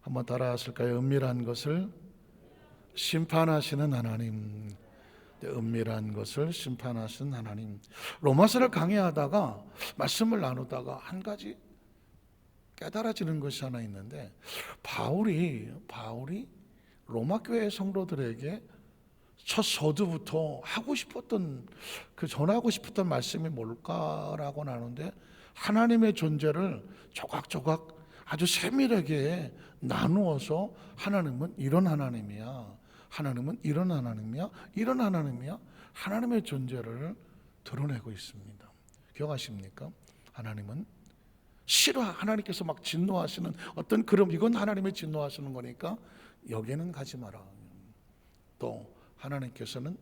한번 따라하실까요? 은밀한 것을 심판하시는 하나님. 은밀한 것을 심판하시는 하나님. 로마서를 강의하다가 말씀을 나누다가 한 가지 깨달아지는 것이 하나 있는데, 바울이 로마 교회 성도들에게 첫 서두부터 하고 싶었던, 전하고 싶었던 말씀이 뭘까라고 나누는데, 하나님의 존재를 조각조각 아주 세밀하게 나누어서 하나님은 이런 하나님이야, 하나님은 이런 하나님이야, 이런 하나님이야, 하나님의 존재를 드러내고 있습니다. 기억하십니까? 하나님은 하나님께서 막 진노하시는 어떤 그럼 이건 하나님의 진노하시는 거니까 여기는 가지 마라. 또 하나님께서는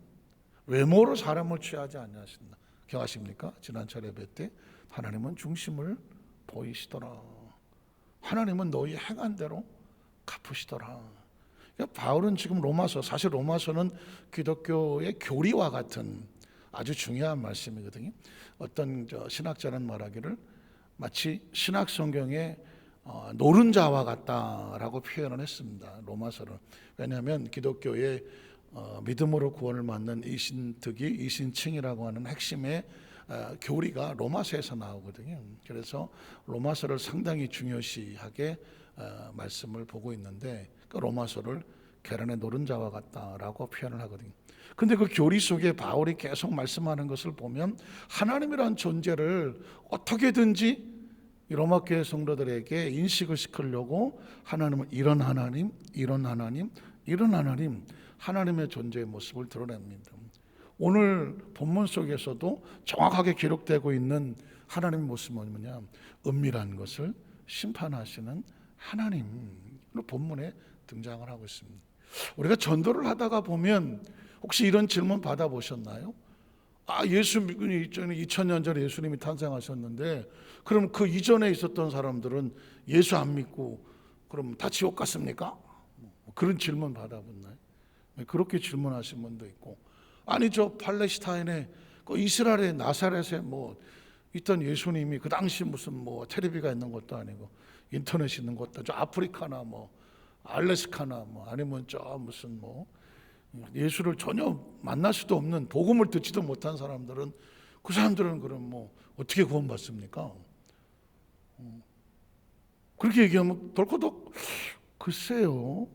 외모로 사람을 취하지 않으신다. 기억하십니까? 지난 차 예배 때 하나님은 중심을 보이시더라. 하나님은 너희 행한 대로 갚으시더라. 그러니까 바울은 지금 사실 로마서는 기독교의 교리와 같은 아주 중요한 말씀이거든요. 어떤 신학자는 말하기를 마치 신학 성경의 노른자와 같다라고 표현을 했습니다. 로마서를. 왜냐하면 기독교의 믿음으로 구원을 받는 이신특위, 이신칭이라고 하는 핵심의 교리가 로마서에서 나오거든요. 그래서 로마서를 상당히 중요시하게 말씀을 보고 있는데, 그 로마서를 계란의 노른자와 같다라고 표현을 하거든요. 근데 그 교리 속에 바울이 계속 말씀하는 것을 보면 하나님이란 존재를 어떻게든지 로마 교회 성도들에게 인식을 시키려고 하나님은 이런 하나님, 이런 하나님, 이런 하나님, 하나님의 존재의 모습을 드러냅니다. 오늘 본문 속에서도 정확하게 기록되고 있는 하나님의 모습은 뭐냐? 은밀한 것을 심판하시는 하나님으로 본문에 등장을 하고 있습니다. 우리가 전도를 하다가 보면 혹시 이런 질문 받아보셨나요? 예수님이 2000년 전에 예수님이 탄생하셨는데 그럼 그 이전에 있었던 사람들은 예수 안 믿고 그럼 다 지옥 갔습니까? 그런 질문 받아봤나요? 그렇게 질문하신 분도 있고, 아니죠, 팔레스타인에 이스라엘의 나사렛에 있던 예수님이 그 당시 무슨 텔레비가 있는 것도 아니고 인터넷이 있는 것도 아니고 아프리카나 알래스카나 아니면 무슨 예수를 전혀 만날 수도 없는, 복음을 듣지도 못한 사람들은 그 사람들은 그럼 어떻게 구원받습니까? 그렇게 얘기하면 덜커덕 글쎄요,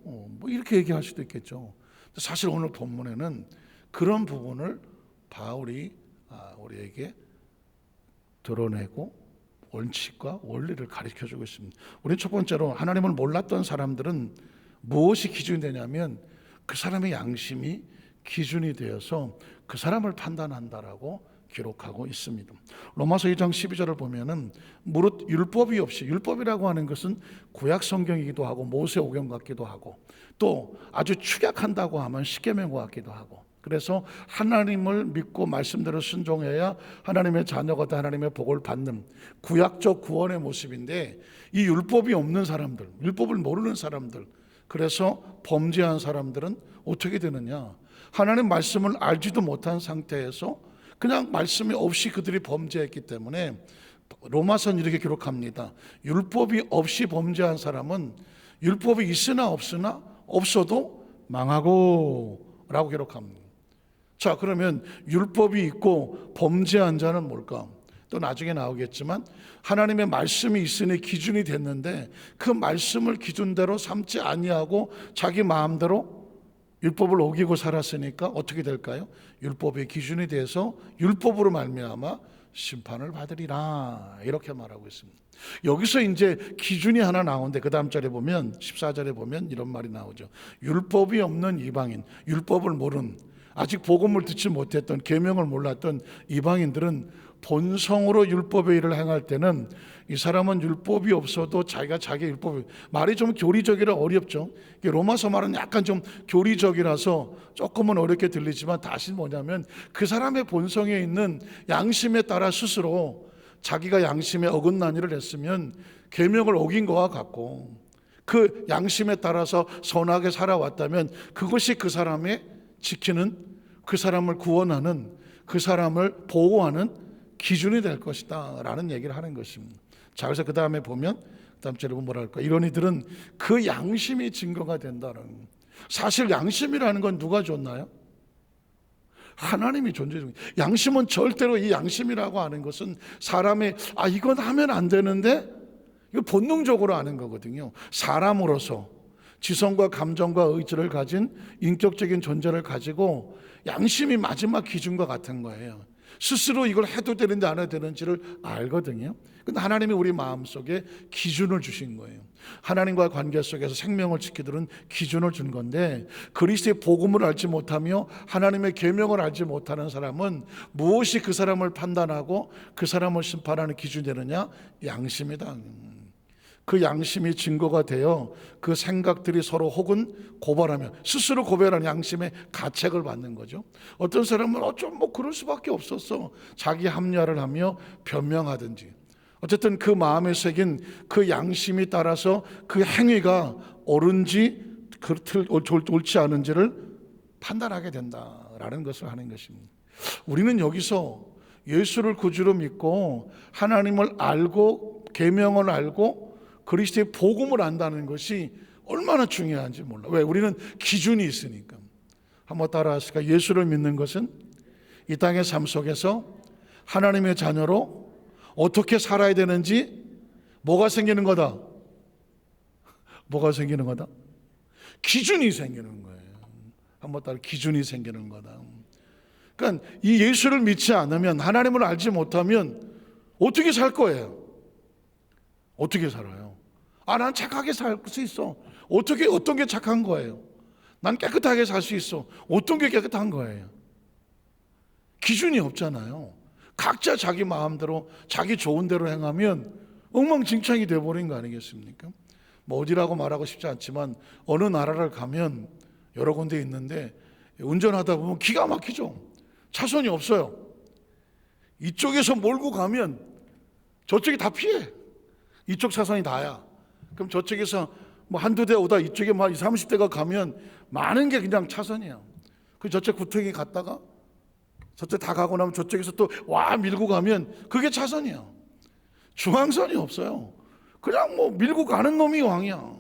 이렇게 얘기할 수도 있겠죠. 사실 오늘 본문에는 그런 부분을 바울이 우리에게 드러내고 원칙과 원리를 가르쳐주고 있습니다. 우리는 첫 번째로 하나님을 몰랐던 사람들은 무엇이 기준이 되냐면 그 사람의 양심이 기준이 되어서 그 사람을 판단한다라고 기록하고 있습니다. 로마서 2장 12절을 보면은 무릇 율법이 없이, 율법이라고 하는 것은 구약 성경이기도 하고 모세오경 같기도 하고 또 아주 축약한다고 하면 십계명과 같기도 하고, 그래서 하나님을 믿고 말씀대로 순종해야 하나님의 자녀가 돼 하나님의 복을 받는 구약적 구원의 모습인데, 이 율법이 없는 사람들, 율법을 모르는 사람들, 그래서 범죄한 사람들은 어떻게 되느냐? 하나님 말씀을 알지도 못한 상태에서 그냥 말씀이 없이 그들이 범죄했기 때문에 로마서는 이렇게 기록합니다. 율법이 없이 범죄한 사람은 율법이 있으나 없어도 망하고 라고 기록합니다. 자, 그러면 율법이 있고 범죄한 자는 뭘까? 또 나중에 나오겠지만 하나님의 말씀이 있으니 기준이 됐는데 그 말씀을 기준대로 삼지 아니하고 자기 마음대로 율법을 어기고 살았으니까 어떻게 될까요? 율법의 기준이 돼서 율법으로 말미암아 심판을 받으리라, 이렇게 말하고 있습니다. 여기서 이제 기준이 하나 나오는데 그 다음 절에 보면 14절에 보면 이런 말이 나오죠. 율법이 없는 이방인, 율법을 모르는, 아직 복음을 듣지 못했던, 계명을 몰랐던 이방인들은 본성으로 율법의 일을 행할 때는 이 사람은 율법이 없어도 자기가 자기 율법이, 말이 좀 교리적이라 어렵죠. 로마서 말은 약간 좀 교리적이라서 조금은 어렵게 들리지만 다시 뭐냐면 그 사람의 본성에 있는 양심에 따라 스스로 자기가 양심에 어긋난 일을 했으면 계명을 어긴 거와 같고, 그 양심에 따라서 선하게 살아왔다면 그것이 그 사람의 지키는, 그 사람을 구원하는, 그 사람을 보호하는 기준이 될 것이다 라는 얘기를 하는 것입니다. 자, 그래서 그 다음에 보면 다음 절에 뭐랄까, 이런 이들은 그 양심이 증거가 된다는. 사실 양심이라는 건 누가 줬나요? 하나님이 존재 중. 양심은 절대로, 이 양심이라고 하는 것은 사람의 이건 하면 안 되는데 이거 본능적으로 하는 거거든요. 사람으로서 지성과 감정과 의지를 가진 인격적인 존재를 가지고 양심이 마지막 기준과 같은 거예요. 스스로 이걸 해도 되는지 안 해도 되는지를 알거든요. 근데 하나님이 우리 마음속에 기준을 주신 거예요. 하나님과의 관계 속에서 생명을 지키도록 기준을 준 건데, 그리스도의 복음을 알지 못하며 하나님의 계명을 알지 못하는 사람은 무엇이 그 사람을 판단하고 그 사람을 심판하는 기준이 되느냐? 양심이다. 그 양심이 증거가 되어 그 생각들이 서로 혹은 고발하면 스스로 고발하는 양심의 가책을 받는 거죠. 어떤 사람은 어쩜 그럴 수밖에 없었어, 자기 합리화를 하며 변명하든지, 어쨌든 그 마음에 새긴 그 양심이 따라서 그 행위가 옳은지 옳지 않은지를 판단하게 된다라는 것을 하는 것입니다. 우리는 여기서 예수를 구주로 믿고 하나님을 알고 계명을 알고 그리스도의 복음을 안다는 것이 얼마나 중요한지 몰라. 왜? 우리는 기준이 있으니까. 한번 따라하실까? 예수를 믿는 것은 이 땅의 삶 속에서 하나님의 자녀로 어떻게 살아야 되는지 뭐가 생기는 거다? 뭐가 생기는 거다? 기준이 생기는 거예요. 한번 따라, 기준이 생기는 거다. 그러니까 이 예수를 믿지 않으면, 하나님을 알지 못하면 어떻게 살 거예요? 어떻게 살아요? 난 착하게 살 수 있어. 어떤 게 착한 거예요? 난 깨끗하게 살 수 있어. 어떤 게 깨끗한 거예요? 기준이 없잖아요. 각자 자기 마음대로 자기 좋은 대로 행하면 엉망진창이 되어버린 거 아니겠습니까? 뭐 어디라고 말하고 싶지 않지만 어느 나라를 가면 여러 군데 있는데 운전하다 보면 기가 막히죠. 차선이 없어요. 이쪽에서 몰고 가면 저쪽이 다 피해. 이쪽 차선이 다야. 그럼 저쪽에서 뭐 한두 대 오다 이쪽에 막 20, 30대가 가면 많은 게 그냥 차선이야. 그 저쪽 구덩이 갔다가 저쪽 다 가고 나면 저쪽에서 또 밀고 가면 그게 차선이야. 중앙선이 없어요. 그냥 밀고 가는 놈이 왕이야.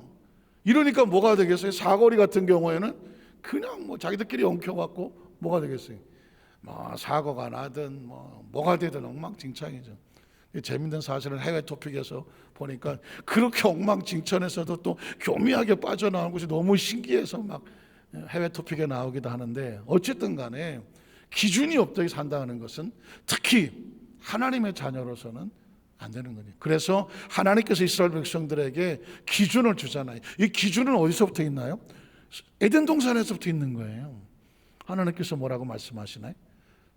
이러니까 뭐가 되겠어요? 사거리 같은 경우에는 그냥 자기들끼리 엉켜갖고 뭐가 되겠어요? 사고가 나든 뭐가 되든 엉망진창이죠. 재밌는 사실은 해외 토픽에서 보니까 그렇게 엉망진창에서도 또 교묘하게 빠져나오는 것이 너무 신기해서 막 해외 토픽에 나오기도 하는데, 어쨌든 간에 기준이 없다고 산다는 것은 특히 하나님의 자녀로서는 안 되는 거죠. 그래서 하나님께서 이스라엘 백성들에게 기준을 주잖아요. 이 기준은 어디서부터 있나요? 에덴 동산에서부터 있는 거예요. 하나님께서 뭐라고 말씀하시나요?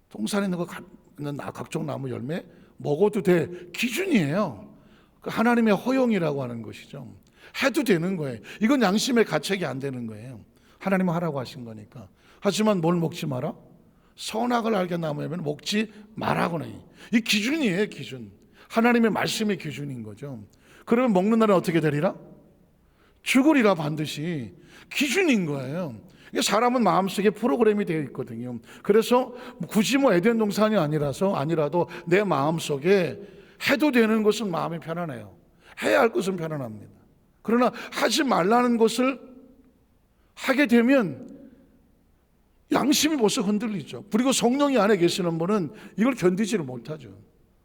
동산에 있는 각종 나무 열매 먹어도 돼. 기준이에요. 하나님의 허용이라고 하는 것이죠. 해도 되는 거예요. 이건 양심의 가책이 안 되는 거예요. 하나님은 하라고 하신 거니까. 하지만 뭘 먹지 마라? 선악을 알게 나무면 먹지 말라고는. 이 기준이에요. 기준. 하나님의 말씀의 기준인 거죠. 그러면 먹는 날은 어떻게 되리라? 죽으리라. 반드시. 기준인 거예요. 사람은 마음속에 프로그램이 되어 있거든요. 그래서 굳이 에덴 동산이 아니라도 내 마음속에 해도 되는 것은 마음이 편안해요. 해야 할 것은 편안합니다. 그러나 하지 말라는 것을 하게 되면 양심이 벌써 흔들리죠. 그리고 성령이 안에 계시는 분은 이걸 견디지를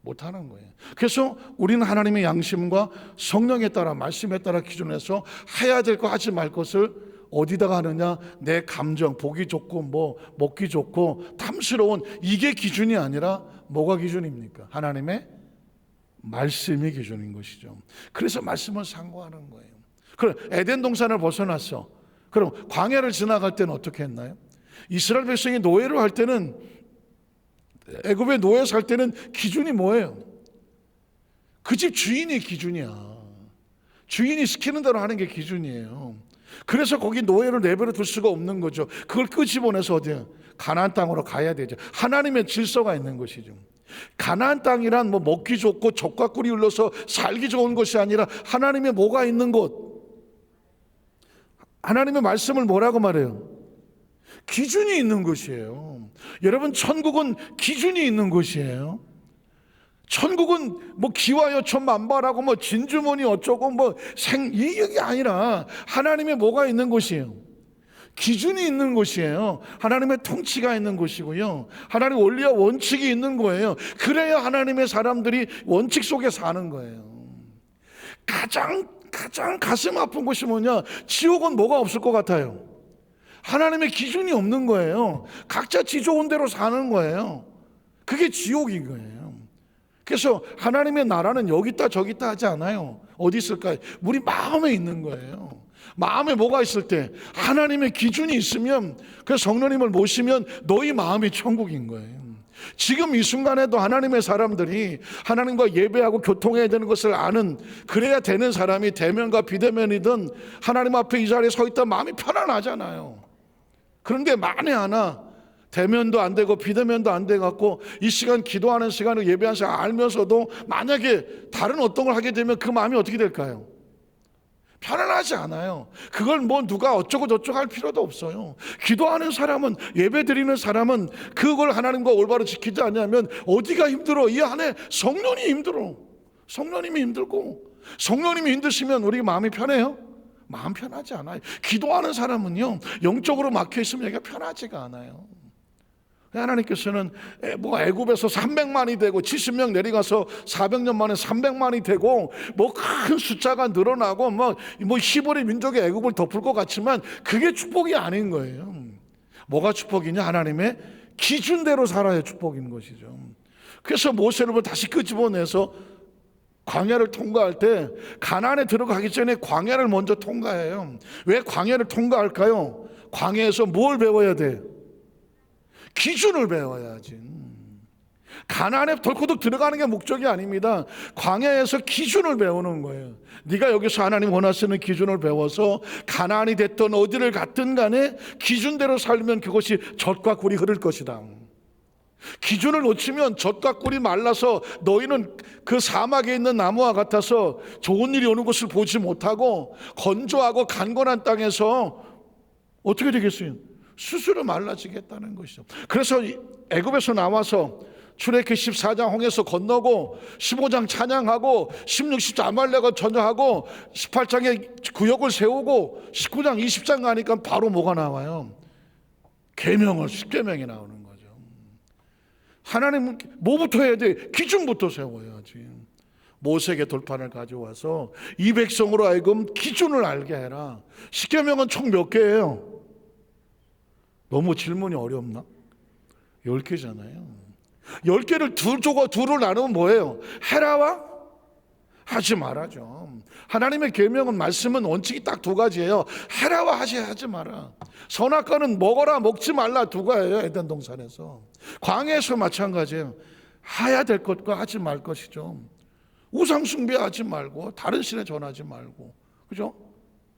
못하는 거예요. 그래서 우리는 하나님의 양심과 성령에 따라, 말씀에 따라 기준해서 해야 될 거 하지 말 것을 어디다가 하느냐? 내 감정, 보기 좋고 먹기 좋고 탐스러운 이게 기준이 아니라 뭐가 기준입니까? 하나님의 말씀이 기준인 것이죠. 그래서 말씀을 상고하는 거예요. 그럼 에덴 동산을 벗어났어. 그럼 광야를 지나갈 때는 어떻게 했나요? 이스라엘 백성이 노예를 할 때는, 애굽의 노예 살 때는 기준이 뭐예요? 그 집 주인이 기준이야. 주인이 시키는 대로 하는 게 기준이에요. 그래서 거기 노예를 내버려 둘 수가 없는 거죠. 그걸 끄집어내서 어디야? 가나안 땅으로 가야 되죠. 하나님의 질서가 있는 것이죠. 가나안 땅이란 먹기 좋고 젖과 꿀이 흘러서 살기 좋은 것이 아니라 하나님의 뭐가 있는 곳, 하나님의 말씀을 뭐라고 말해요? 기준이 있는 것이에요. 여러분, 천국은 기준이 있는 곳이에요. 천국은 뭐 기와여천 만발하고 뭐 진주머니 어쩌고 뭐 이게 아니라 하나님의 뭐가 있는 곳이에요? 기준이 있는 곳이에요. 하나님의 통치가 있는 곳이고요. 하나님의 원리와 원칙이 있는 거예요. 그래야 하나님의 사람들이 원칙 속에 사는 거예요. 가장 가슴 아픈 것이 뭐냐? 지옥은 뭐가 없을 것 같아요? 하나님의 기준이 없는 거예요. 각자 지 좋은 대로 사는 거예요. 그게 지옥인 거예요. 그래서 하나님의 나라는 여기 있다 저기 있다 하지 않아요. 어디 있을까요? 우리 마음에 있는 거예요. 마음에 뭐가 있을 때 하나님의 기준이 있으면, 그래서 성령님을 모시면 너희 마음이 천국인 거예요. 지금 이 순간에도 하나님의 사람들이 하나님과 예배하고 교통해야 되는 것을 아는, 그래야 되는 사람이 대면과 비대면이든 하나님 앞에 이 자리에 서 있다 마음이 편안하잖아요. 그런데 만에 하나 대면도 안 되고 비대면도 안 돼 갖고 이 시간 기도하는 시간을 예배하는 시간 알면서도 만약에 다른 어떤 걸 하게 되면 그 마음이 어떻게 될까요? 편안하지 않아요. 그걸 뭐 누가 어쩌고 저쩌고 할 필요도 없어요. 기도하는 사람은, 예배 드리는 사람은 그걸 하나님과 올바로 지키지 않냐면 어디가 힘들어? 이 안에 성령이 힘들어. 성령님이 힘들고, 성령님이 힘드시면 우리 마음이 편해요? 마음 편하지 않아요. 기도하는 사람은요, 영적으로 막혀 있으면 얘가 편하지가 않아요. 하나님께서는 뭐 애굽에서 300만이 되고 70명 내려가서 400년 만에 300만이 되고 뭐 큰 숫자가 늘어나고 뭐 히브리 민족의 애굽을 덮을 것 같지만 그게 축복이 아닌 거예요. 뭐가 축복이냐? 하나님의 기준대로 살아야 축복인 것이죠. 그래서 모세를 다시 끄집어내서 광야를 통과할 때 가나안에 들어가기 전에 광야를 먼저 통과해요. 왜 광야를 통과할까요? 광야에서 뭘 배워야 돼요? 기준을 배워야지. 가나안에 덜커덕 들어가는 게 목적이 아닙니다. 광야에서 기준을 배우는 거예요. 네가 여기서 하나님 원하시는 기준을 배워서 가나안이 됐든 어디를 갔든 간에 기준대로 살면 그것이 젖과 꿀이 흐를 것이다. 기준을 놓치면 젖과 꿀이 말라서 너희는 그 사막에 있는 나무와 같아서 좋은 일이 오는 것을 보지 못하고 건조하고 간건한 땅에서 어떻게 되겠어요? 스스로 말라지겠다는 것이죠. 그래서 애굽에서 나와서 출애굽기 14장 홍해서 건너고 15장 찬양하고 16, 17 아말렉을 전쟁하고 18장에 구역을 세우고 19장 20장 가니까 바로 뭐가 나와요? 계명을 10계명이 나오는 거죠. 하나님은 뭐부터 해야 돼? 기준부터 세워야지. 모세에게 돌판을 가져와서 이 백성으로 하여금 기준을 알게 해라. 10계명은 총 몇 개예요? 너무 질문이 어렵나? 10개잖아요. 10개를 둘을 나누면 뭐예요? 해라와 하지 말아죠. 하나님의 계명은, 말씀은 원칙이 딱 두 가지예요. 해라와 하지 마라. 선악과는 먹어라 먹지 말라 두 가지예요. 에덴 동산에서. 광야에서 마찬가지예요. 해야 될 것과 하지 말 것이죠. 우상 숭배하지 말고, 다른 신에 전하지 말고, 그죠?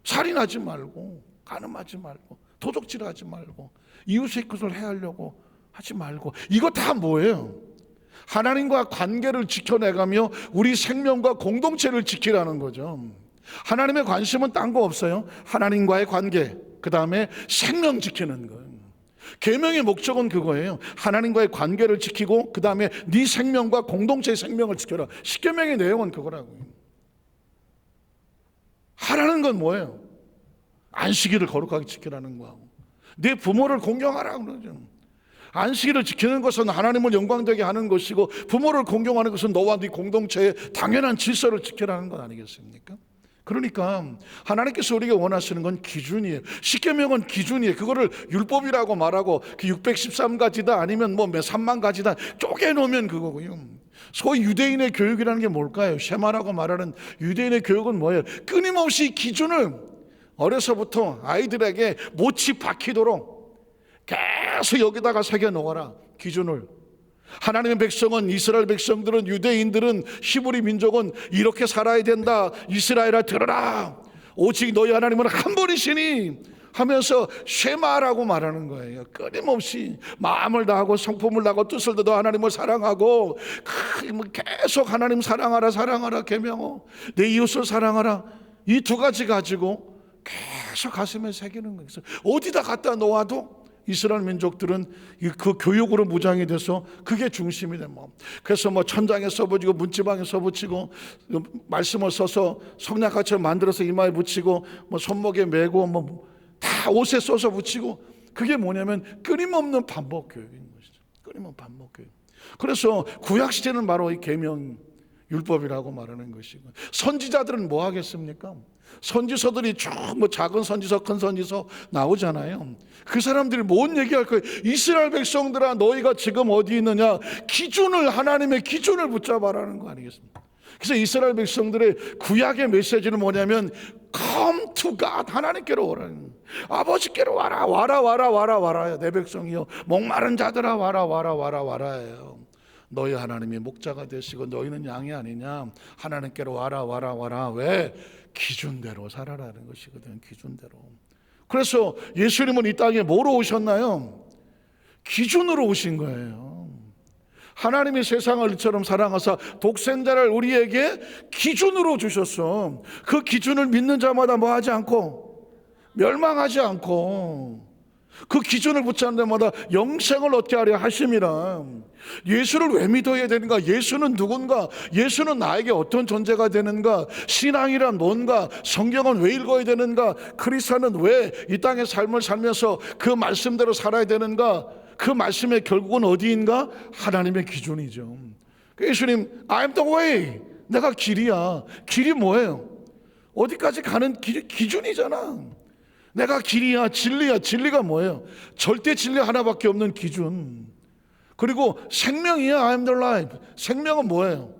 살인하지 말고, 간음하지 말고, 도적질하지 말고, 이웃의 것을 해하려고 하지 말고. 이거 다 뭐예요? 하나님과 관계를 지켜내가며 우리 생명과 공동체를 지키라는 거죠. 하나님의 관심은 딴 거 없어요. 하나님과의 관계, 그 다음에 생명 지키는 거예요. 계명의 목적은 그거예요. 하나님과의 관계를 지키고 그 다음에 네 생명과 공동체의 생명을 지켜라. 십계명의 내용은 그거라고요. 하라는 건 뭐예요? 안식일을 거룩하게 지키라는 거하고 네 부모를 공경하라고 그러죠. 안식일을 지키는 것은 하나님을 영광되게 하는 것이고 부모를 공경하는 것은 너와 네 공동체의 당연한 질서를 지키라는 것 아니겠습니까? 그러니까 하나님께서 우리에게 원하시는 건 기준이에요. 십계명은 기준이에요. 그거를 율법이라고 말하고 그 613가지다 아니면 뭐 3만 가지다 쪼개놓으면 그거고요. 소위 유대인의 교육이라는 게 뭘까요? 쉐마라고 말하는 유대인의 교육은 뭐예요? 끊임없이 기준을 어려서부터 아이들에게 못이 박히도록 계속 여기다가 새겨 놓아라. 기준을. 하나님의 백성은, 이스라엘 백성들은, 유대인들은, 히브리 민족은 이렇게 살아야 된다. 이스라엘아 들어라. 오직 너희 하나님은 한 분이시니 하면서 쉐마라고 말하는 거예요. 끊임없이 마음을 다하고 성품을 다하고 뜻을 다하고 하나님을 사랑하고 계속 하나님 사랑하라 계명어 내 이웃을 사랑하라. 이 두 가지 가지고 계속 가슴에 새기는 거예요. 어디다 갖다 놓아도 이스라엘 민족들은 그 교육으로 무장이 돼서 그게 중심이 된 마음. 그래서 뭐 천장에 써붙이고 문지방에 써붙이고 말씀을 써서 성냥같이 만들어서 이마에 붙이고 뭐 손목에 메고 뭐 다 옷에 써서 붙이고, 그게 뭐냐면 끊임없는 반복 교육인 것이죠. 끊임없는 반복 교육. 그래서 구약 시대는 바로 이 계명 율법이라고 말하는 것이고, 선지자들은 뭐 하겠습니까? 선지서들이 쭉 뭐 작은 선지서 큰 선지서 나오잖아요. 그 사람들이 뭔 얘기할 거예요? 이스라엘 백성들아, 너희가 지금 어디 있느냐? 기준을, 하나님의 기준을 붙잡아라는 거 아니겠습니까? 그래서 이스라엘 백성들의 구약의 메시지는 뭐냐면 Come to God, 하나님께로 오라는, 아버지께로 와라, 와라, 와라, 와라, 와라. 내 백성이여, 목마른 자들아 와라, 와라, 와라, 와라예요. 너희 하나님이 목자가 되시고 너희는 양이 아니냐? 하나님께로 와라, 와라, 와라. 왜? 기준대로 살아라는 것이거든. 기준대로. 그래서 예수님은 이 땅에 뭐로 오셨나요? 기준으로 오신 거예요. 하나님이 세상을 이처럼 사랑하사 독생자를 우리에게 기준으로 주셨어. 그 기준을 믿는 자마다 뭐 하지 않고, 멸망하지 않고, 그 기준을 붙잡는 데마다 영생을 얻게 하려 하심이라. 예수를 왜 믿어야 되는가? 예수는 누군가? 예수는 나에게 어떤 존재가 되는가? 신앙이란 뭔가? 성경은 왜 읽어야 되는가? 크리스찬은 왜 이 땅의 삶을 살면서 그 말씀대로 살아야 되는가? 그 말씀의 결국은 어디인가? 하나님의 기준이죠. 예수님, I'm the way. 내가 길이야. 길이 뭐예요? 어디까지 가는 기준이잖아. 내가 길이야, 진리야. 진리가 뭐예요? 절대 진리 하나밖에 없는 기준. 그리고 생명이야, I'm the life. 생명은 뭐예요?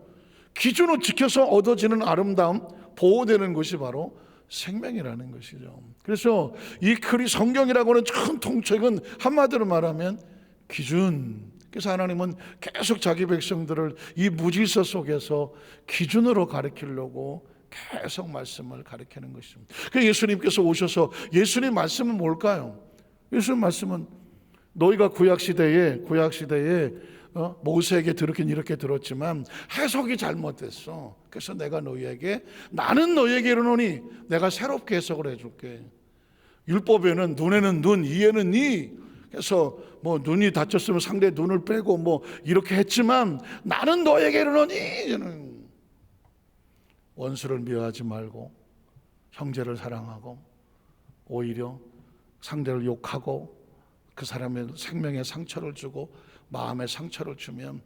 기준을 지켜서 얻어지는 아름다움, 보호되는 것이 바로 생명이라는 것이죠. 그래서 이 성경이라고 하는 큰 통책은 한마디로 말하면 기준. 그래서 하나님은 계속 자기 백성들을 이 무질서 속에서 기준으로 가르치려고 계속 말씀을 가르치는 것입니다. 그래서 예수님께서 오셔서, 예수님 말씀은 뭘까요? 예수님 말씀은 너희가 구약시대에 모세에게 들었긴 이렇게 들었지만 해석이 잘못됐어. 그래서 내가 너희에게, 나는 너희에게 이르노니, 내가 새롭게 해석을 해줄게. 율법에는 눈에는 눈, 이에는 이. 그래서 뭐 눈이 다쳤으면 상대 눈을 빼고 뭐 이렇게 했지만 나는 너희에게 이르노니, 원수를 미워하지 말고 형제를 사랑하고 오히려 상대를 욕하고 그 사람의 생명에 상처를 주고 마음에 상처를 주면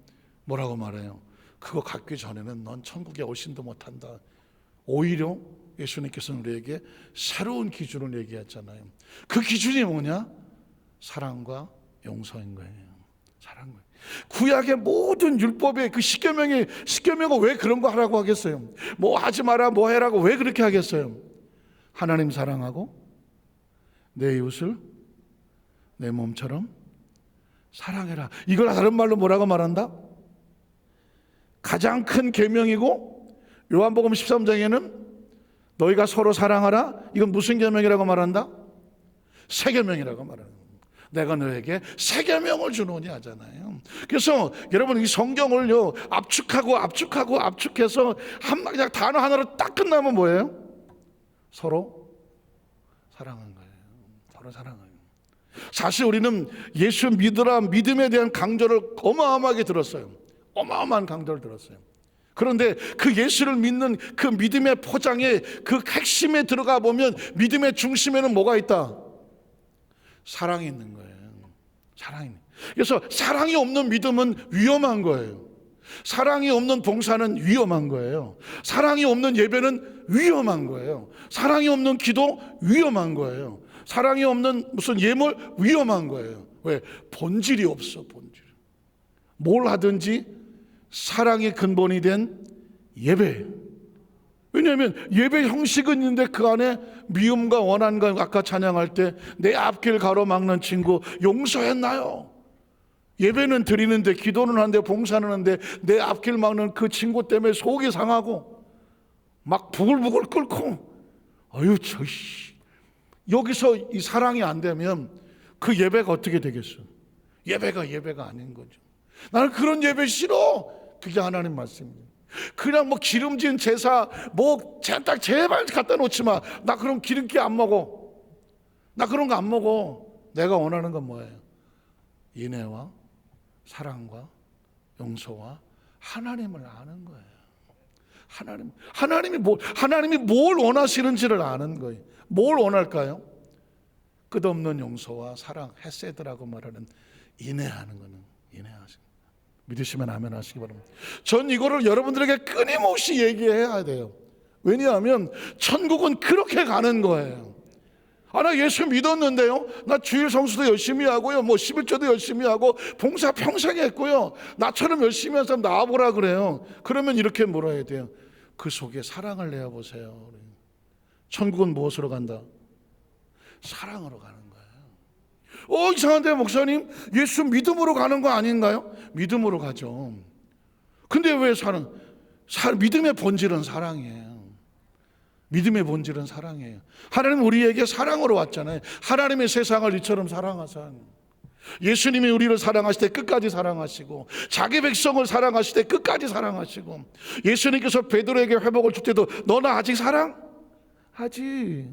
뭐라고 말해요? 그거 갖기 전에는 넌 천국에 오신도 못한다. 오히려 예수님께서는 우리에게 새로운 기준을 얘기했잖아요. 그 기준이 뭐냐? 사랑과 용서인 거예요. 사랑과. 구약의 모든 율법의 그 십계명은 왜 그런 거 하라고 하겠어요? 뭐 하지 마라, 뭐 해라고 왜 그렇게 하겠어요? 하나님 사랑하고 내 이웃을 내 몸처럼 사랑해라. 이걸 다른 말로 뭐라고 말한다? 가장 큰 계명이고, 요한복음 13장에는 너희가 서로 사랑하라. 이건 무슨 계명이라고 말한다? 새 계명이라고 말하는 겁니다. 내가 너에게 새 계명을 주노니 하잖아요. 그래서 여러분, 이 성경을요 압축해서 그냥 단어 하나로 딱 끝나면 뭐예요? 서로 사랑한 거예요. 서로 사랑하는. 사실 우리는 예수 믿으라, 믿음에 대한 강조를 어마어마하게 들었어요. 어마어마한 강조를 들었어요. 그런데 그 예수를 믿는 그 믿음의 포장에, 그 핵심에 들어가 보면 믿음의 중심에는 뭐가 있다? 사랑이 있는 거예요. 사랑이. 그래서 사랑이 없는 믿음은 위험한 거예요. 사랑이 없는 봉사는 위험한 거예요. 사랑이 없는 예배는 위험한 거예요. 사랑이 없는 기도 위험한 거예요. 사랑이 없는 무슨 예물 위험한 거예요. 왜? 본질이 없어. 본질. 뭘 하든지 사랑이 근본이 된 예배. 왜냐하면 예배 형식은 있는데 그 안에 미움과 원한과, 아까 찬양할 때 내 앞길 가로막는 친구 용서했나요? 예배는 드리는데, 기도는 하는데, 봉사는 하는데 내 앞길 막는 그 친구 때문에 속이 상하고 막 부글부글 끓고, 어휴 여기서 이 사랑이 안 되면 그 예배가 어떻게 되겠어? 예배가 아닌 거죠. 나는 그런 예배 싫어. 그게 하나님 말씀입니다. 그냥 뭐 기름진 제사 뭐 제발 갖다 놓지 마. 나 그런 기름기 안 먹어. 나 그런 거 안 먹어. 내가 원하는 건 뭐예요? 인애와 사랑과 용서와 하나님을 아는 거예요. 하나님이 뭘 원하시는지를 아는 거예요. 뭘 원할까요? 끝없는 용서와 사랑, 헤세드라고 말하는 인애하는 거는 인애하시는. 믿으시면 아멘 하시기 바랍니다. 전 이거를 여러분들에게 끊임없이 얘기해야 돼요. 왜냐하면 천국은 그렇게 가는 거예요. 나 예수 믿었는데요, 나 주일 성수도 열심히 하고요, 11조도 열심히 하고 봉사 평생 했고요, 나처럼 열심히 한 사람 나와보라 그래요. 그러면 이렇게 물어야 돼요. 그 속에 사랑을 내어보세요. 천국은 무엇으로 간다? 사랑으로 가는 거예요. 이상한데 목사님, 예수 믿음으로 가는 거 아닌가요? 믿음으로 가죠. 근데 왜 믿음의 본질은 사랑이에요. 믿음의 본질은 사랑이에요. 하나님 우리에게 사랑으로 왔잖아요. 하나님의 세상을 이처럼 사랑하사. 예수님이 우리를 사랑하실 때 끝까지 사랑하시고, 자기 백성을 사랑하실 때 끝까지 사랑하시고, 예수님께서 베드로에게 회복을 줄 때도 너나 아직 사랑하지.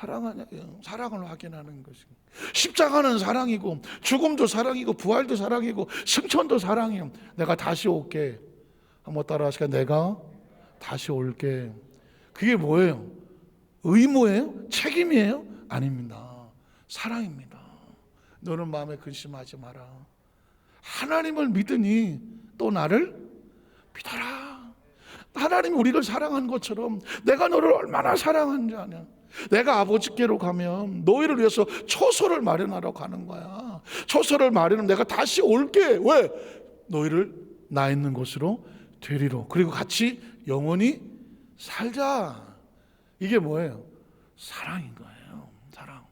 사랑을 확인하는 것입니다. 십자가는 사랑이고, 죽음도 사랑이고, 부활도 사랑이고, 승천도 사랑이에요. 내가 다시 올게. 한번 따라 하시까? 내가 다시 올게. 그게 뭐예요? 의무예요? 책임이에요? 아닙니다. 사랑입니다. 너는 마음에 근심하지 마라. 하나님을 믿으니 또 나를 믿어라. 하나님이 우리를 사랑한 것처럼 내가 너를 얼마나 사랑하는지 아냐. 내가 아버지께로 가면 너희를 위해서 초소를 마련하러 가는 거야. 초소를 마련하면 내가 다시 올게. 왜? 너희를 나 있는 곳으로 되리로. 그리고 같이 영원히 살자. 이게 뭐예요? 사랑인 거예요. 사랑.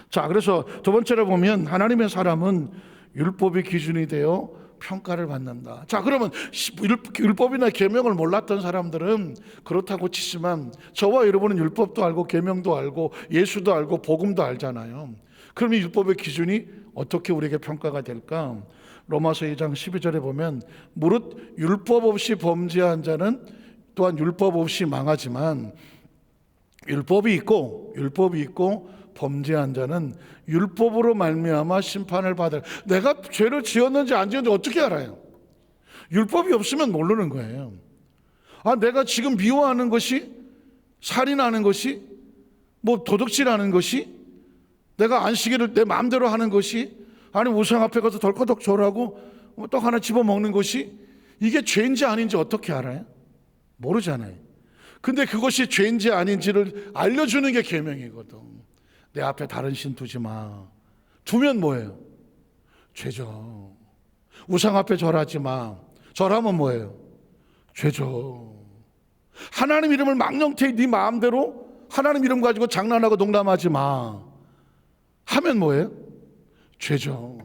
자, 그래서 두 번째로 보면 하나님의 사람은 율법이 기준이 되어 평가를 받는다. 자, 그러면 율법이나 계명을 몰랐던 사람들은 그렇다고 치지만 저와 여러분은 율법도 알고 계명도 알고 예수도 알고 복음도 알잖아요. 그럼 이 율법의 기준이 어떻게 우리에게 평가가 될까? 로마서 2장 12절에 보면 무릇 율법 없이 범죄한 자는 또한 율법 없이 망하지만 율법이 있고 범죄한 자는 율법으로 말미암아 심판을 받을. 내가 죄를 지었는지 안 지었는지 어떻게 알아요? 율법이 없으면 모르는 거예요. 내가 지금 미워하는 것이, 살인하는 것이, 도둑질하는 것이, 내가 안식일을 내 마음대로 하는 것이, 아니 우상 앞에 가서 덜커덕 절하고 떡 하나 집어먹는 것이 이게 죄인지 아닌지 어떻게 알아요? 모르잖아요. 근데 그것이 죄인지 아닌지를 알려주는 게 계명이거든. 내 앞에 다른 신 두지 마. 두면 뭐예요? 죄죠. 우상 앞에 절하지 마. 절하면 뭐예요? 죄죠. 하나님 이름을 망령되이 네 마음대로 하나님 이름 가지고 장난하고 농담하지 마 하면 뭐예요? 죄죠.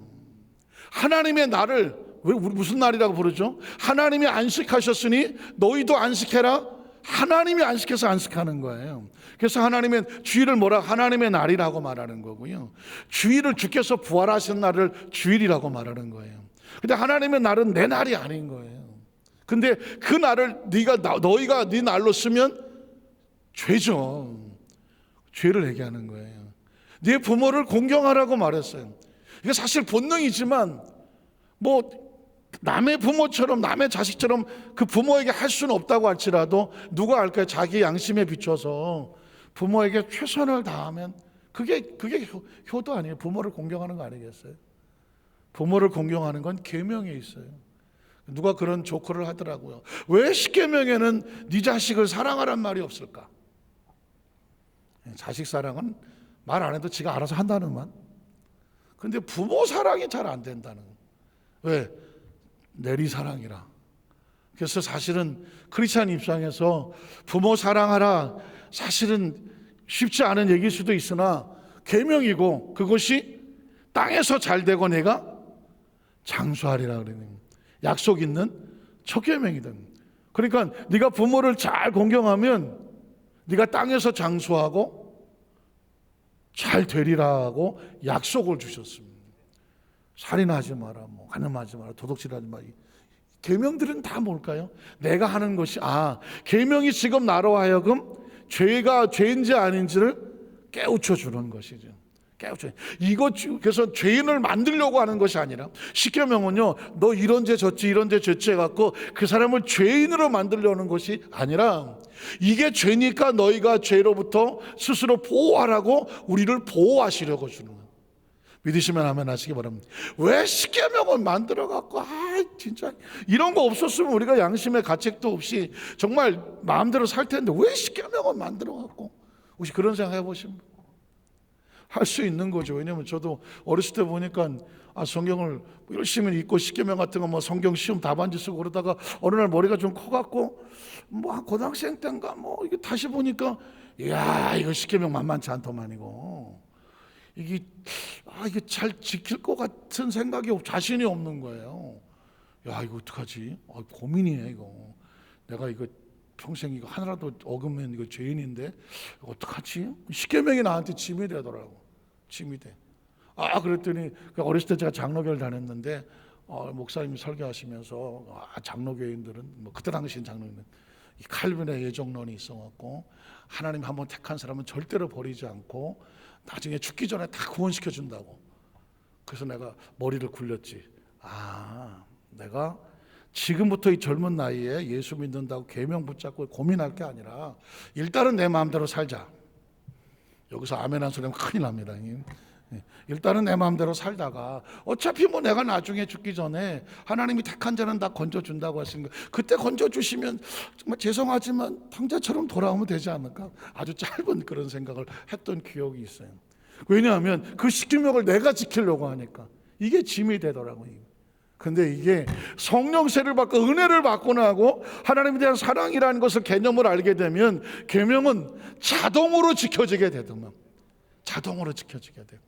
하나님의 날을 왜 무슨 날이라고 부르죠? 하나님이 안식하셨으니 너희도 안식해라. 하나님이 안식해서 안식하는 거예요. 그래서 하나님의 주일을 하나님의 날이라고 말하는 거고요. 주일을 주께서 부활하신 날을 주일이라고 말하는 거예요. 근데 하나님의 날은 내 날이 아닌 거예요. 근데 그 날을 너희가 네 날로 쓰면 죄죠. 죄를 얘기하는 거예요. 네 부모를 공경하라고 말했어요. 이게 사실 본능이지만 남의 부모처럼 남의 자식처럼 그 부모에게 할 수는 없다고 할지라도 누가 알까요? 자기 양심에 비춰서 부모에게 최선을 다하면 그게 효도 아니에요. 부모를 공경하는 거 아니겠어요? 부모를 공경하는 건 계명에 있어요. 누가 그런 조커를 하더라고요. 왜 십계명에는 네 자식을 사랑하란 말이 없을까? 자식 사랑은 말 안 해도 지가 알아서 한다는 말. 근데 부모 사랑이 잘 안 된다는 거예요. 왜? 내리사랑이라. 그래서 사실은 크리스찬 입장에서 부모 사랑하라 사실은 쉽지 않은 얘기일 수도 있으나 계명이고 그것이 땅에서 잘 되고 내가 장수하리라 그러는 약속 있는 첫 계명이든. 그러니까 네가 부모를 잘 공경하면 네가 땅에서 장수하고 잘 되리라고 약속을 주셨습니다. 살인하지 마라, 간음하지 마라, 도둑질하지 마라. 계명들은 다 뭘까요? 내가 하는 것이 계명이 지금 나로 하여금 죄가 죄인지 아닌지를 깨우쳐 주는 것이죠. 깨우쳐. 그래서 죄인을 만들려고 하는 것이 아니라, 십계명은요, 너 이런 죄 졌지 이런 죄 졌지 해갖고 그 사람을 죄인으로 만들려는 것이 아니라, 이게 죄니까 너희가 죄로부터 스스로 보호하라고 우리를 보호하시려고 주는 거예요. 믿으시면 아멘 하시기 바랍니다. 왜 십계명을 만들어 갖고 진짜 이런 거 없었으면 우리가 양심의 가책도 없이 정말 마음대로 살 텐데, 왜 십계명을 만들어 갖고, 혹시 그런 생각 해보시면 할 수 있는 거죠. 왜냐면 저도 어렸을 때 보니까 성경을 열심히 읽고 십계명 같은 거 성경 시험 답안지 쓰고 그러다가 어느 날 머리가 좀 커갖고 고등학생 때인가 이게 다시 보니까, 이야, 이거 십계명 만만치 않더만. 이게 잘 지킬 것 같은 생각이 자신이 없는 거예요. 야, 이거 어떡하지? 고민이네 이거. 내가 이거 평생 이거 하나라도 어기면 이거 죄인인데 어떡하지? 십계명이 나한테 짐이 되더라고. 짐이 돼. 그랬더니 어렸을 때 제가 장로교를 다녔는데 목사님이 설교하시면서 장로교인들은 그때 당시엔 장로교인은 이 칼빈의 예정론이 있어갖고, 하나님 한번 택한 사람은 절대로 버리지 않고 나중에 죽기 전에 다 구원시켜 준다고. 그래서 내가 머리를 굴렸지. 내가 지금부터 이 젊은 나이에 예수 믿는다고 계명 붙잡고 고민할 게 아니라 일단은 내 마음대로 살자. 여기서 아멘 한 소리 하면 큰일 납니다. 일단은 내 마음대로 살다가 어차피 내가 나중에 죽기 전에 하나님이 택한 자는 다 건져준다고 하시는 거, 그때 건져주시면 정말 죄송하지만 당자처럼 돌아오면 되지 않을까? 아주 짧은 그런 생각을 했던 기억이 있어요. 왜냐하면 그 십계명을 내가 지키려고 하니까 이게 짐이 되더라고요. 근데 이게 성령세를 받고 은혜를 받고 나고 하나님에 대한 사랑이라는 것을 개념을 알게 되면 계명은 자동으로 지켜지게 되더만. 자동으로 지켜지게 돼요.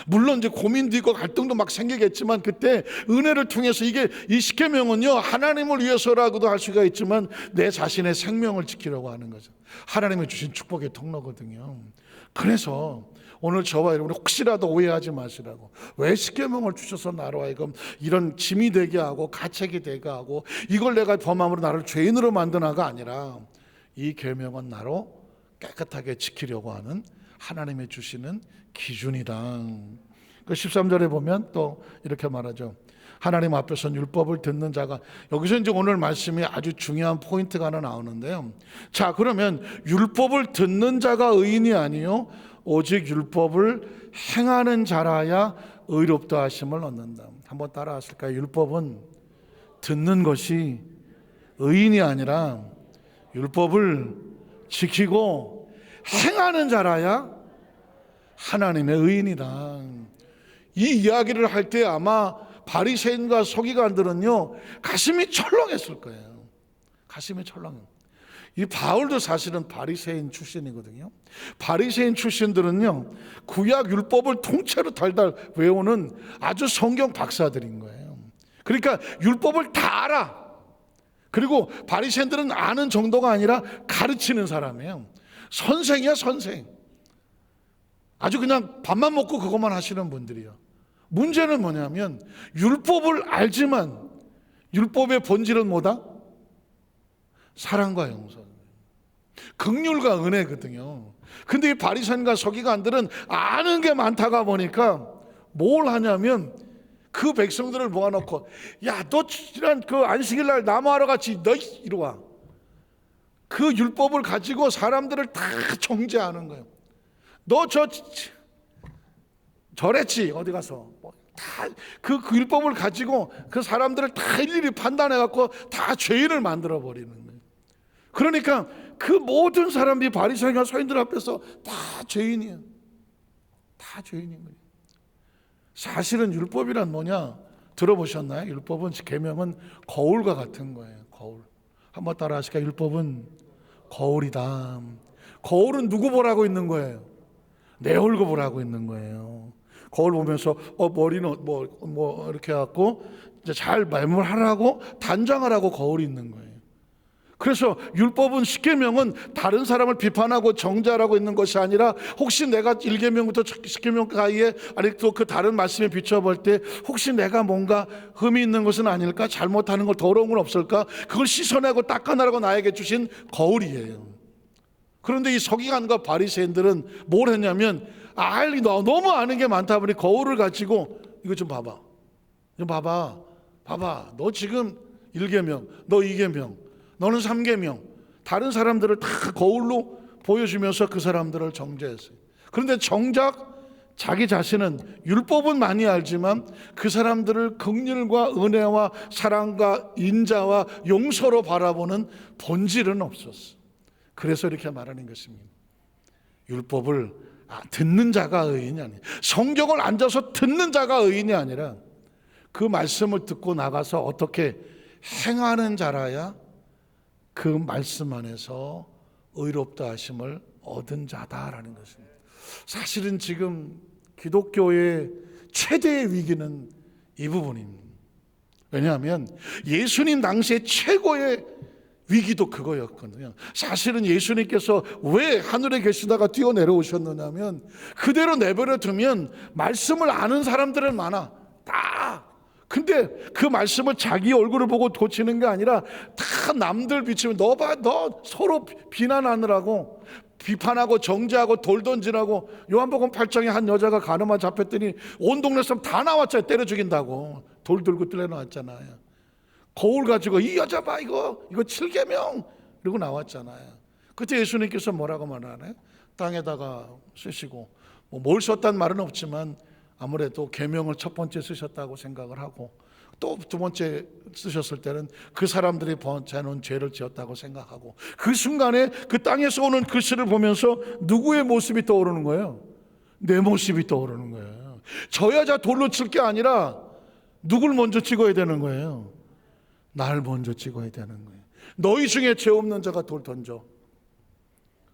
물론 이제 고민도 있고 갈등도 막 생기겠지만, 그때 은혜를 통해서 이 십계명은요, 하나님을 위해서라고도 할 수가 있지만 내 자신의 생명을 지키려고 하는 거죠. 하나님이 주신 축복의 통로거든요. 그래서 오늘 저와 여러분 혹시라도 오해하지 마시라고, 왜 십계명을 주셔서 나로 하여금 이런 짐이 되게 하고 가책이 되게 하고 이걸 내가 범함으로 나를 죄인으로 만드나가 아니라, 이 계명은 나로 깨끗하게 지키려고 하는 하나님이 주시는 기준이다. 그 13절에 보면 또 이렇게 말하죠. 하나님 앞에서 율법을 듣는 자가, 여기서 이제 오늘 말씀이 아주 중요한 포인트가 하나 나오는데요. 자, 그러면 율법을 듣는 자가 의인이 아니요 오직 율법을 행하는 자라야 의롭다 하심을 얻는다. 한번 따라 하실까요? 율법은 듣는 것이 의인이 아니라 율법을 지키고 행하는 자라야 하나님의 의인이다. 이 이야기를 할 때 아마 바리새인과 서기관들은요 가슴이 철렁했을 거예요. 가슴이 철렁해요. 이 바울도 사실은 바리새인 출신이거든요. 바리새인 출신들은요 구약 율법을 통째로 달달 외우는 아주 성경 박사들인 거예요. 그러니까 율법을 다 알아. 그리고 바리새인들은 아는 정도가 아니라 가르치는 사람이에요. 선생이야, 선생. 아주 그냥 밥만 먹고 그것만 하시는 분들이요. 문제는 뭐냐면 율법을 알지만 율법의 본질은 뭐다? 사랑과 용서, 긍휼과 은혜거든요. 근데 이 바리새인과 서기관들은 아는 게 많다가 보니까 뭘 하냐면 그 백성들을 모아놓고, 야, 너 지난 그 안식일날 나무하러 같이 너 이리 와. 그 율법을 가지고 사람들을 다 정죄하는 거예요. 너 저랬지 어디 가서 다 그 율법을 가지고 그 사람들을 다 일일이 판단해 갖고 다 죄인을 만들어 버리는 거예요. 그러니까 그 모든 사람들이 바리새인과 서인들 앞에서 다 죄인이에요. 다 죄인인 거예요. 사실은 율법이란 뭐냐 들어보셨나요? 율법은, 계명은 거울과 같은 거예요. 거울. 한번 따라 하실까요? 율법은 거울이다. 거울은 누구 보라고 있는 거예요? 내 얼굴 보라고 있는 거예요. 거울 보면서 머리는 뭐 이렇게 해갖고 이제 잘 말물하라고 단장하라고 거울이 있는 거예요. 그래서 율법은, 십계명은 다른 사람을 비판하고 정죄하라고 있는 것이 아니라, 혹시 내가 1계명부터 10계명 사이에 아니 또 그 다른 말씀에 비춰볼 때 혹시 내가 뭔가 흠이 있는 것은 아닐까, 잘못하는 걸 더러운 건 없을까, 그걸 씻어내고 닦아내라고 나에게 주신 거울이에요. 그런데 이 서기관과 바리새인들은 뭘 했냐면 너무 아는 게 많다 보니 거울을 가지고 이거 좀 봐봐. 좀 봐봐. 너 지금 1계명, 너 2계명, 너는 3계명. 다른 사람들을 다 거울로 보여주면서 그 사람들을 정죄했어요. 그런데 정작 자기 자신은 율법은 많이 알지만 그 사람들을 긍휼과 은혜와 사랑과 인자와 용서로 바라보는 본질은 없었어. 그래서 이렇게 말하는 것입니다. 율법을 듣는 자가 의인이 아니라, 성경을 앉아서 듣는 자가 의인이 아니라 그 말씀을 듣고 나가서 어떻게 행하는 자라야 그 말씀 안에서 의롭다 하심을 얻은 자다라는 것입니다. 사실은 지금 기독교의 최대의 위기는 이 부분입니다. 왜냐하면 예수님 당시의 최고의 위기도 그거였거든요. 사실은 예수님께서 왜 하늘에 계시다가 뛰어내려오셨느냐면 그대로 내버려 두면 말씀을 아는 사람들은 많아. 다. 근데 그 말씀을 자기 얼굴을 보고 고치는 게 아니라 다 남들 비치면 너 서로 비난하느라고 비판하고 정죄하고 돌 던지라고. 요한복음 8장에 한 여자가 가늠아 잡혔더니 온 동네 사람 다 나왔잖아요. 때려 죽인다고. 돌 들고 뜰려 나왔잖아요. 거울 가지고 이 여자 봐, 이거 7계명 이러고 나왔잖아요. 그때 예수님께서 뭐라고 말하나요? 땅에다가 쓰시고 뭘 썼단 말은 없지만 아무래도 계명을 첫 번째 쓰셨다고 생각을 하고 또 두 번째 쓰셨을 때는 그 사람들이 번제놓은 죄를 지었다고 생각하고 그 순간에 그 땅에서 오는 글씨를 보면서 누구의 모습이 떠오르는 거예요? 내 모습이 떠오르는 거예요. 저 여자 돌로 칠 게 아니라 누굴 먼저 찍어야 되는 거예요? 날 먼저 찍어야 되는 거예요. 너희 중에 죄 없는 자가 돌 던져.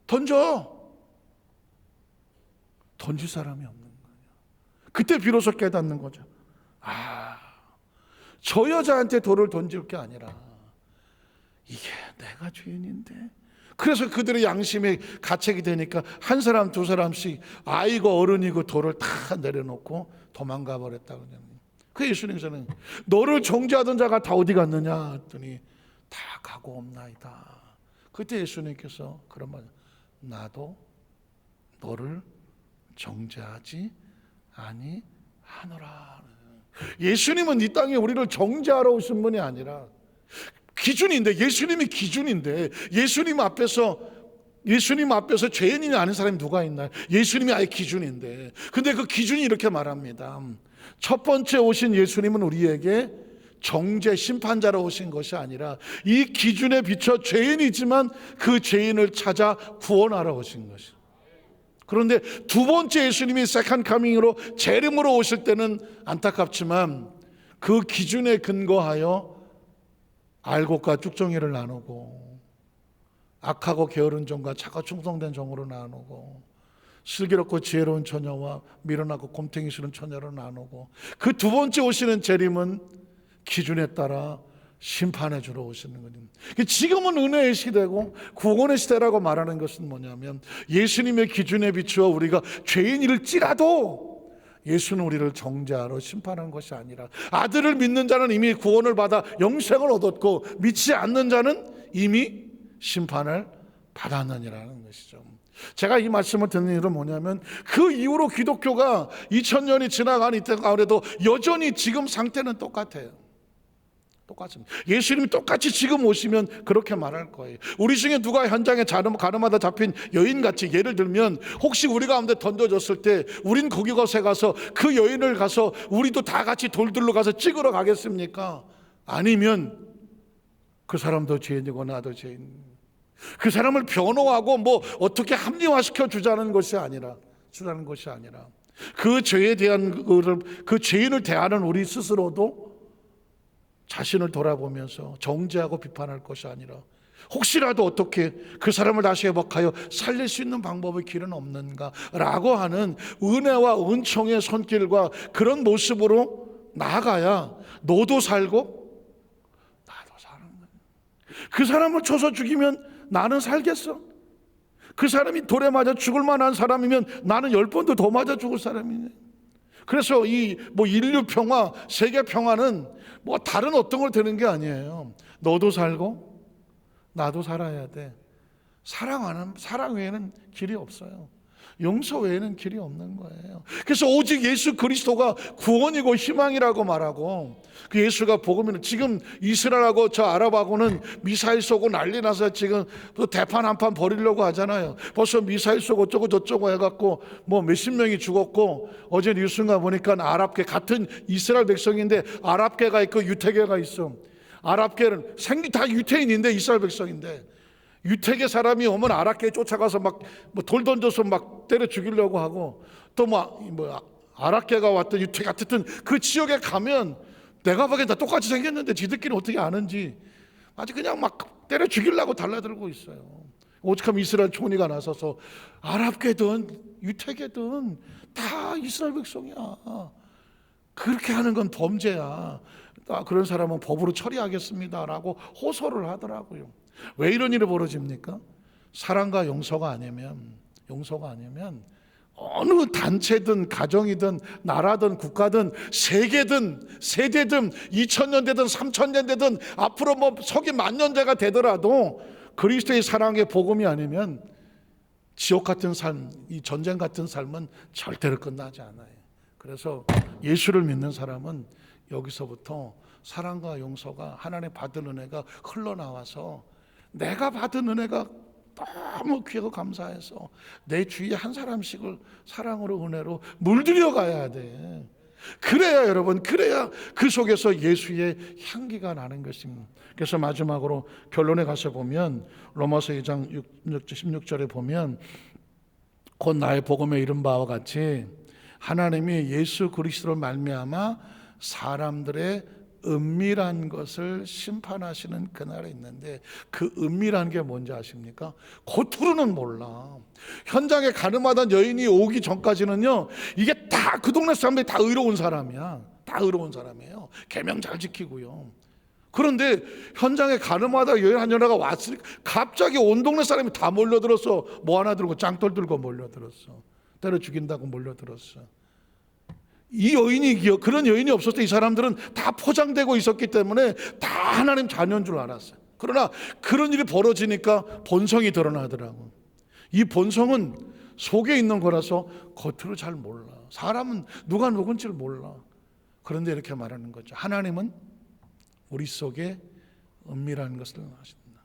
던질 사람이 없는 거예요. 그때 비로소 깨닫는 거죠. 저 여자한테 돌을 던질 게 아니라 이게 내가 죄인인데. 그래서 그들의 양심에 가책이 되니까 한 사람 두 사람씩 아이고 어른이고 돌을 다 내려놓고 도망가 버렸다고. 그 예수님께서는 너를 정죄하던 자가 다 어디 갔느냐 했더니 다 가고 없나이다. 그때 예수님께서 그런 말, 나도 너를 정죄하지 아니하노라. 예수님은 이 땅에 우리를 정죄하러 오신 분이 아니라 기준인데, 예수님이 기준인데, 예수님 앞에서 죄인이 아닌 사람이 누가 있나요? 예수님이 아예 기준인데, 근데 그 기준이 이렇게 말합니다. 첫 번째 오신 예수님은 우리에게 정죄 심판자로 오신 것이 아니라 이 기준에 비춰 죄인이지만 그 죄인을 찾아 구원하러 오신 것이죠. 그런데 두 번째 예수님이 세컨드 커밍으로 재림으로 오실 때는 안타깝지만 그 기준에 근거하여 알곡과 쭉정이를 나누고 악하고 게으른 종과 착하고 충성된 종으로 나누고 슬기롭고 지혜로운 처녀와 미련하고 곰탱이 싫은 처녀로 나누고 그 두 번째 오시는 재림은 기준에 따라 심판해 주러 오시는 겁니다. 지금은 은혜의 시대고 구원의 시대라고 말하는 것은 뭐냐면 예수님의 기준에 비추어 우리가 죄인일지라도 예수는 우리를 정죄하러 심판하는 것이 아니라 아들을 믿는 자는 이미 구원을 받아 영생을 얻었고 믿지 않는 자는 이미 심판을 받았느니라는 것이죠. 제가 이 말씀을 듣는 이유는 뭐냐면 그 이후로 기독교가 2000년이 지나간 이때 가운데도 여전히 지금 상태는 똑같아요. 똑같습니다. 예수님이 똑같이 지금 오시면 그렇게 말할 거예요. 우리 중에 누가 현장에 가늠하다 잡힌 여인같이, 예를 들면 혹시 우리 가운데 던져졌을 때 우린 거기 가서 그 여인을 가서 우리도 다 같이 돌들로 가서 찍으러 가겠습니까? 아니면 그 사람도 죄인이고 나도 죄인, 그 사람을 변호하고 어떻게 합리화시켜 주자는 것이 아니라 그 죄에 대한 그 죄인을 대하는 우리 스스로도 자신을 돌아보면서 정죄하고 비판할 것이 아니라 혹시라도 어떻게 그 사람을 다시 회복하여 살릴 수 있는 방법의 길은 없는가라고 하는 은혜와 은총의 손길과 그런 모습으로 나아가야 너도 살고 나도 사는 거야. 그 사람을 쳐서 죽이면 나는 살겠어? 그 사람이 돌에 맞아 죽을 만한 사람이면 나는 10번도 더 맞아 죽을 사람이네. 그래서 인류 평화, 세계 평화는 다른 어떤 걸 되는 게 아니에요. 너도 살고 나도 살아야 돼. 사랑 외에는 길이 없어요. 용서 외에는 길이 없는 거예요. 그래서 오직 예수 그리스도가 구원이고 희망이라고 말하고, 그 예수가 복음이는, 지금 이스라엘하고 저 아랍하고는 미사일 쏘고 난리 나서 지금 또 대판 한판 벌이려고 하잖아요. 벌써 미사일 쏘고 어쩌고 저쩌고 해갖고 뭐 몇십 명이 죽었고, 어제 뉴스인가 보니까 아랍계, 같은 이스라엘 백성인데 아랍계가 있고 유태계가 있어. 아랍계는 다 유태인인데 이스라엘 백성인데, 유태계 사람이 오면 아랍계에 쫓아가서 막 뭐 돌 던져서 막 때려 죽이려고 하고, 또 아랍계가 왔든 유태계 같은 그 지역에 가면 내가 보기엔 다 똑같이 생겼는데 지들끼리 어떻게 아는지 아주 그냥 막 때려 죽이려고 달라들고 있어요. 오죽하면 이스라엘 총리가 나서서 아랍계든 유태계든 다 이스라엘 백성이야, 그렇게 하는 건 범죄야, 그런 사람은 법으로 처리하겠습니다라고 호소를 하더라고요. 왜 이런 일이 벌어집니까? 사랑과 용서가 아니면 어느 단체든 가정이든 나라든 국가든 세계든 세대든 2000년 되든 3000년 되든 앞으로 뭐 서기 만년자가 되더라도 그리스도의 사랑의 복음이 아니면 지옥 같은 삶, 이 전쟁 같은 삶은 절대로 끝나지 않아요. 그래서 예수를 믿는 사람은 여기서부터 사랑과 용서가, 하나님의 받은 은혜가 흘러나와서 내가 받은 은혜가 너무 귀하고 감사해서 내 주위에 한 사람씩을 사랑으로 은혜로 물들여 가야 돼. 그래야 여러분, 그래야 그 속에서 예수의 향기가 나는 것입니다. 그래서 마지막으로 결론에 가서 보면 로마서 2장 16절에 보면 곧 나의 복음에 이른 바와 같이 하나님이 예수 그리스도로 말미암아 사람들의 은밀한 것을 심판하시는 그날이 있는데, 그 은밀한 게 뭔지 아십니까? 겉으로는 몰라. 현장에 가늠하던 여인이 오기 전까지는요, 이게 다 그 동네 사람들이 다 의로운 사람이야. 다 의로운 사람이에요. 계명 잘 지키고요. 그런데 현장에 가늠하다 여인 한 여자가 왔으니까 갑자기 온 동네 사람이 다 몰려들었어. 뭐 하나 들고 짱돌 들고 몰려들었어. 때려 죽인다고 몰려들었어. 이 여인이, 그런 여인이 없었을 때 이 사람들은 다 포장되고 있었기 때문에 다 하나님 자녀인 줄 알았어요. 그러나 그런 일이 벌어지니까 본성이 드러나더라고. 이 본성은 속에 있는 거라서 겉으로 잘 몰라. 사람은 누가 누군지를 몰라. 그런데 이렇게 말하는 거죠. 하나님은 우리 속에 은밀한 것을 아신다.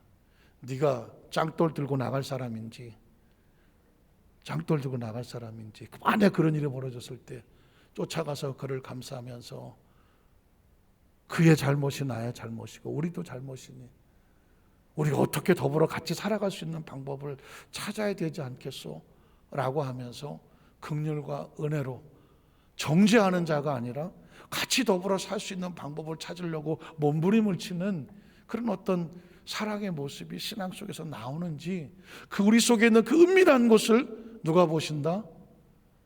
네가 짱돌 들고 나갈 사람인지, 만약 그런 일이 벌어졌을 때 쫓아가서 그를 감싸면서 그의 잘못이 나의 잘못이고 우리도 잘못이니 우리가 어떻게 더불어 같이 살아갈 수 있는 방법을 찾아야 되지 않겠소? 라고 하면서 긍휼과 은혜로 정죄하는 자가 아니라 같이 더불어 살 수 있는 방법을 찾으려고 몸부림을 치는 그런 어떤 사랑의 모습이 신앙 속에서 나오는지, 그 우리 속에 있는 그 은밀한 것을 누가 보신다?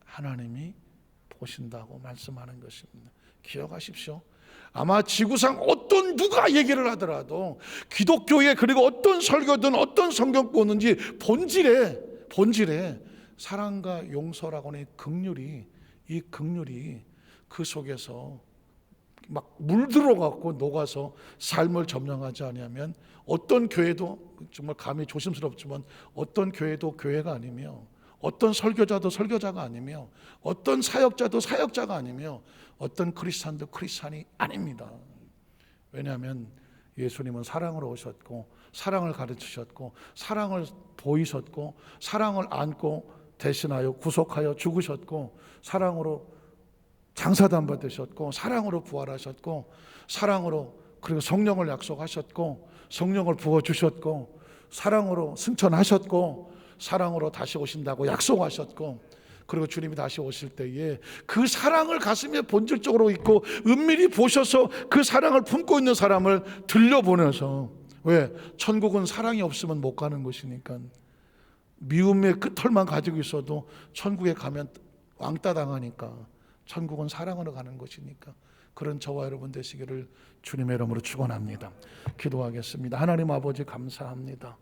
하나님이 보신다고 말씀하는 것입니다. 기억하십시오. 아마 지구상 어떤 누가 얘기를 하더라도 기독교에, 그리고 어떤 설교든 어떤 성경 보는지 본질에 사랑과 용서라고는 이 긍휼이 그 속에서 막 물들어 갖고 녹아서 삶을 점령하지 않으면 어떤 교회도, 정말 감히 조심스럽지만 어떤 교회도 교회가 아니며, 어떤 설교자도 설교자가 아니며, 어떤 사역자도 사역자가 아니며, 어떤 크리스찬도 크리스찬이 아닙니다. 왜냐하면 예수님은 사랑으로 오셨고 사랑을 가르치셨고 사랑을 보이셨고 사랑을 안고 대신하여 구속하여 죽으셨고 사랑으로 장사단 받으셨고 사랑으로 부활하셨고 사랑으로, 그리고 성령을 약속하셨고 성령을 부어주셨고 사랑으로 승천하셨고 사랑으로 다시 오신다고 약속하셨고, 그리고 주님이 다시 오실 때에 그 사랑을 가슴에 본질적으로 있고 은밀히 보셔서 그 사랑을 품고 있는 사람을 들려보내서, 왜? 천국은 사랑이 없으면 못 가는 것이니까. 미움의 끝털만 가지고 있어도 천국에 가면 왕따 당하니까. 천국은 사랑으로 가는 것이니까. 그런 저와 여러분 되시기를 주님의 이름으로 축원합니다. 기도하겠습니다. 하나님 아버지 감사합니다.